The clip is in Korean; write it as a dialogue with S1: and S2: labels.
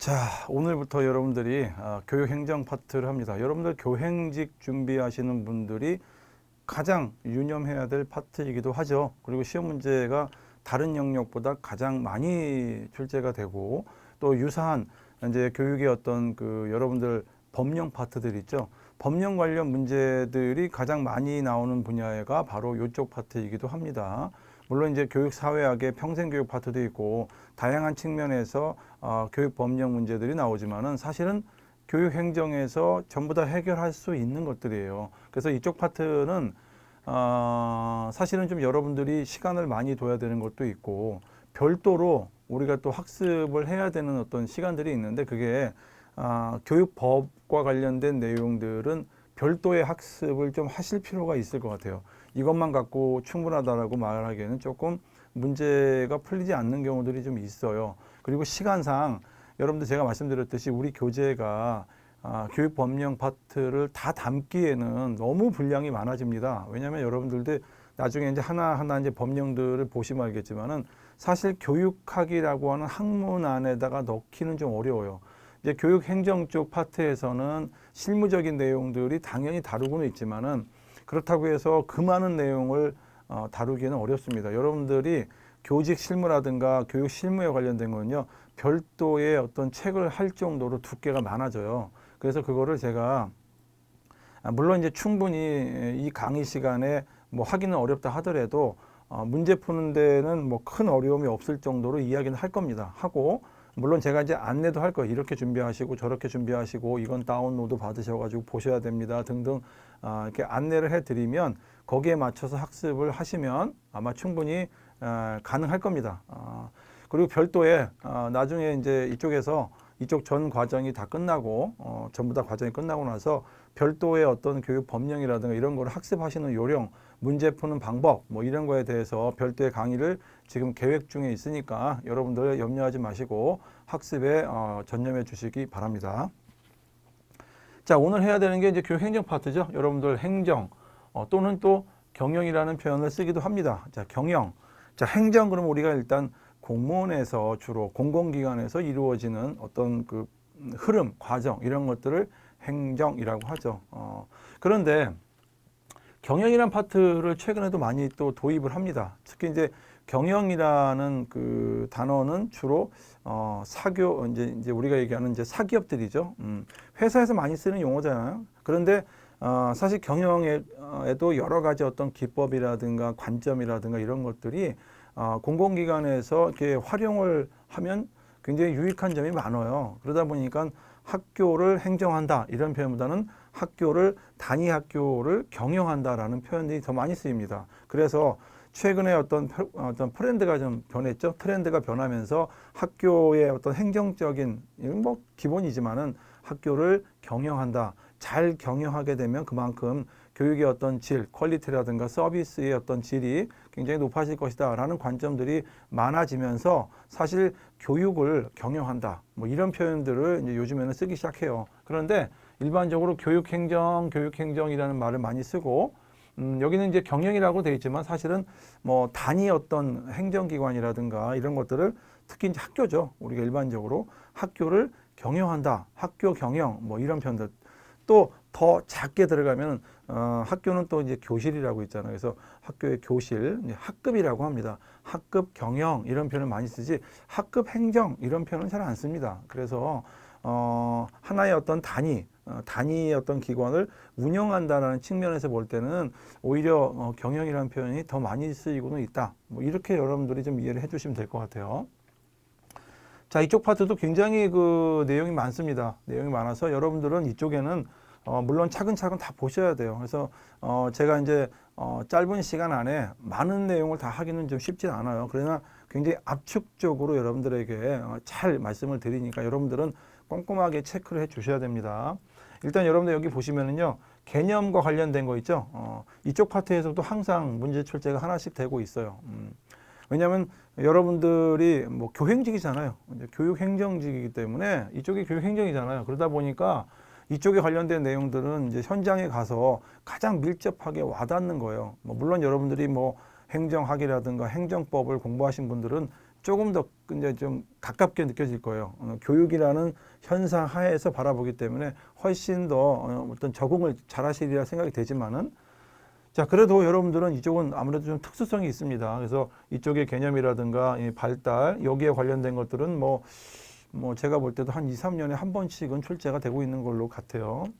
S1: 자, 오늘부터 여러분들이 교육행정 파트를 합니다. 여러분들 교행직 준비하시는 분들이 가장 유념해야 될 파트이기도 하죠. 그리고 시험 문제가 다른 영역보다 가장 많이 출제가 되고, 또 유사한 이제 교육의 어떤 여러분들 법령 파트들 있죠. 법령 관련 문제들이 가장 많이 나오는 분야가 바로 이쪽 파트이기도 합니다. 물론 이제 교육사회학의 평생교육 파트도 있고 다양한 측면에서 교육 법령 문제들이 나오지만은 사실은 교육행정에서 전부 다 해결할 수 있는 것들이에요. 그래서 이쪽 파트는 사실은 좀 여러분들이 시간을 많이 둬야 되는 것도 있고, 별도로 우리가 또 학습을 해야 되는 어떤 시간들이 있는데, 그게 교육법과 관련된 내용들은 별도의 학습을 좀 하실 필요가 있을 것 같아요. 이것만 갖고 충분하다라고 말하기에는 조금 문제가 풀리지 않는 경우들이 좀 있어요. 그리고 시간상 여러분들 제가 말씀드렸듯이 우리 교재가 교육 법령 파트를 다 담기에는 너무 분량이 많아집니다. 왜냐하면 여러분들도 나중에 이제 하나하나 이제 법령들을 보시면 알겠지만은 사실 교육학이라고 하는 학문 안에다가 넣기는 좀 어려워요. 이제 교육행정 쪽 파트에서는 실무적인 내용들이 당연히 다루고는 있지만은 그렇다고 해서 그 많은 내용을 다루기는 어렵습니다. 여러분들이 교직 실무라든가 교육 실무에 관련된 거는요, 별도의 어떤 책을 할 정도로 두께가 많아져요. 그래서 그거를 제가 물론 이제 충분히 이 강의 시간에 뭐 하기는 어렵다 하더라도 문제 푸는 데는 뭐 큰 어려움이 없을 정도로 이야기는 할 겁니다. 하고 물론 제가 이제 안내도 할 거예요. 이렇게 준비하시고 저렇게 준비하시고 이건 다운로드 받으셔가지고 보셔야 됩니다 등등 이렇게 안내를 해드리면 거기에 맞춰서 학습을 하시면 아마 충분히 가능할 겁니다. 그리고 별도의 나중에 이제 이쪽에서 이쪽 전 과정이 다 끝나고 전부 다 과정이 끝나고 나서 별도의 어떤 교육 법령이라든가 이런 걸 학습하시는 요령, 문제 푸는 방법 뭐 이런 거에 대해서 별도의 강의를 지금 계획 중에 있으니까 여러분들 염려하지 마시고 학습에 전념해 주시기 바랍니다. 자, 오늘 해야 되는 게 이제 교육 행정 파트죠. 여러분들 행정 또는 또 경영이라는 표현을 쓰기도 합니다. 자, 경영. 자, 행정 그러면 우리가 일단 공무원에서 주로 공공기관에서 이루어지는 어떤 흐름, 과정 이런 것들을 행정이라고 하죠. 그런데 경영이란 파트를 최근에도 많이 또 도입을 합니다. 특히 이제 경영이라는 그 단어는 주로 사교 이제 우리가 얘기하는 이제 사기업들이죠. 회사에서 많이 쓰는 용어잖아요. 그런데 사실 경영에도 여러 가지 어떤 기법이라든가 관점이라든가 이런 것들이 공공기관에서 이렇게 활용을 하면 굉장히 유익한 점이 많아요. 그러다 보니까 학교를 행정한다 이런 표현보다는 단위 학교를 경영한다라는 표현들이 더 많이 쓰입니다. 그래서 최근에 어떤 트렌드가 좀 변했죠. 트렌드가 변하면서 학교의 어떤 행정적인, 이건 뭐 기본이지만은 학교를 경영한다. 잘 경영하게 되면 그만큼 교육의 어떤 질, 퀄리티라든가 서비스의 어떤 질이 굉장히 높아질 것이다 라는 관점들이 많아지면서 사실 교육을 경영한다. 뭐 이런 표현들을 이제 요즘에는 쓰기 시작해요. 그런데 일반적으로 교육행정이라는 말을 많이 쓰고 여기는 이제 경영이라고 되어 있지만 사실은 뭐 단위 어떤 행정기관이라든가 이런 것들을 특히 이제 학교죠. 우리가 일반적으로 학교를 경영한다. 학교 경영 뭐 이런 표현들. 또 더 작게 들어가면 학교는 또 이제 교실이라고 있잖아요. 그래서 학교의 교실, 학급이라고 합니다. 학급 경영 이런 표현을 많이 쓰지 학급 행정 이런 표현은 잘 안 씁니다. 그래서 하나의 어떤 단위 어떤 기관을 운영한다라는 측면에서 볼 때는 오히려 경영이라는 표현이 더 많이 쓰이고는 있다. 뭐 이렇게 여러분들이 좀 이해를 해주시면 될 것 같아요. 자, 이쪽 파트도 굉장히 내용이 많습니다. 내용이 많아서 여러분들은 이쪽에는 물론 차근차근 다 보셔야 돼요. 그래서 제가 이제 짧은 시간 안에 많은 내용을 다 하기는 좀 쉽지 않아요. 그러나 굉장히 압축적으로 여러분들에게 잘 말씀을 드리니까 여러분들은 꼼꼼하게 체크를 해 주셔야 됩니다. 일단 여러분들 여기 보시면은요, 개념과 관련된 거 있죠. 이쪽 파트에서도 항상 문제 출제가 하나씩 되고 있어요. 왜냐하면 여러분들이 뭐 교행직이잖아요. 교육행정직이기 때문에 이쪽이 교육행정이잖아요. 그러다 보니까 이쪽에 관련된 내용들은 이제 현장에 가서 가장 밀접하게 와닿는 거예요. 물론 여러분들이 뭐 행정학이라든가 행정법을 공부하신 분들은 조금 더 이제 좀 가깝게 느껴질 거예요. 교육이라는 현상 하에서 바라보기 때문에 훨씬 더 어떤 적응을 잘하시리라 생각이 되지만은 자, 그래도 여러분들은 이쪽은 아무래도 좀 특수성이 있습니다. 그래서 이쪽의 개념이라든가 이 발달, 여기에 관련된 것들은 뭐 제가 볼 때도 한 2, 3년에 한 번씩은 출제가 되고 있는 걸로 같아요.